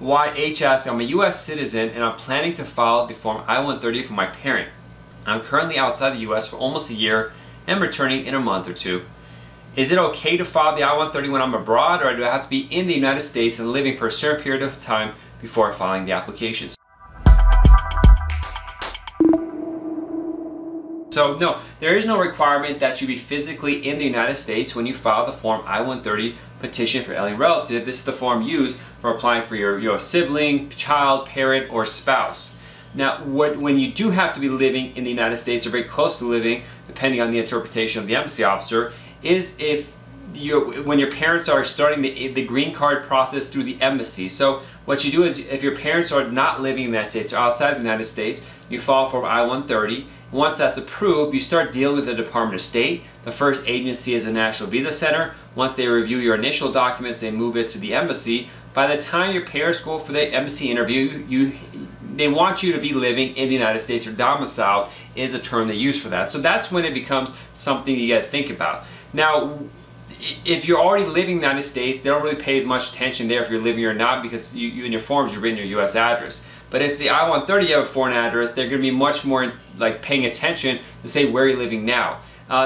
Why? H asks, I'm a US citizen and I'm planning to file the Form I-130 for my parent. I'm currently outside the US for almost a year and returning in a month or two. Is it okay to file the I-130 when I'm abroad, or do I have to be in the United States and living for a certain period of time before filing the applications? So no, there is no requirement that you be physically in the United States when you file the Form I-130 petition for alien relative. This is the form used for applying for your sibling, child, parent, or spouse. Now, when you do have to be living in the United States or very close to living, depending on the interpretation of the embassy officer, is when your parents are starting the green card process through the embassy. So what you do is, if your parents are not living in the United States or outside the United States, you file for I-130. Once that's approved, you start dealing with the Department of State. The first agency is the National Visa Center. Once they review your initial documents, they move it to the embassy. By the time your parents go for the embassy interview, they want you to be living in the United States, or domicile is a term they use for that. So that's when it becomes something you got to think about. Now, if you're already living in the United States, they don't really pay as much attention there if you're living or not, because you in your forms you've written your US address. But if the I-130 you have a foreign address, they're going to be much more like paying attention to say where you're living now.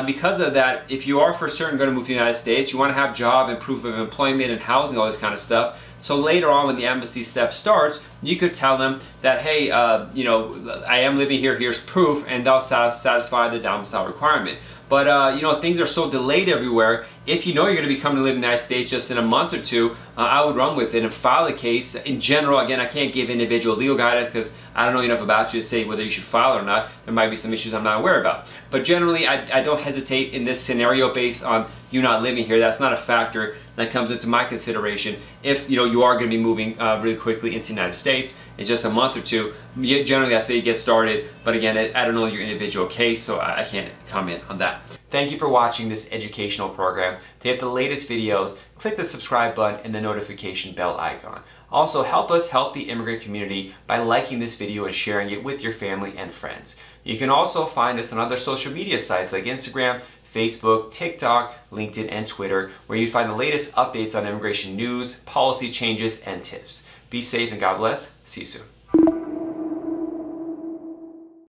Because of that, if you are for certain going to move to the United States, you want to have job and proof of employment and housing, all this kind of stuff. So later on, when the embassy step starts, you could tell them that, hey, I am living here, here's proof, and they'll satisfy the domicile requirement. But things are so delayed everywhere. If you know you're going to be coming to live in the United States just in a month or two, I would run with it and file a case. In general, again, I can't give individual legal guidance because I don't know enough about you to say whether you should file or not. There might be some issues I'm not aware about. But generally, I don't hesitate in this scenario based on you not living here. That's not a factor that comes into my consideration. If you are going to be moving really quickly into the United States, it's just a month or two. Generally, I say get started. But again, I don't know your individual case, so I can't comment on that. Thank you for watching this educational program. To get the latest videos, click the subscribe button and the notification bell icon. Also, help us help the immigrant community by liking this video and sharing it with your family and friends. You can also find us on other social media sites like Instagram, Facebook, TikTok, LinkedIn, and Twitter, where you find the latest updates on immigration news, policy changes, and tips. Be safe and God bless. See you soon.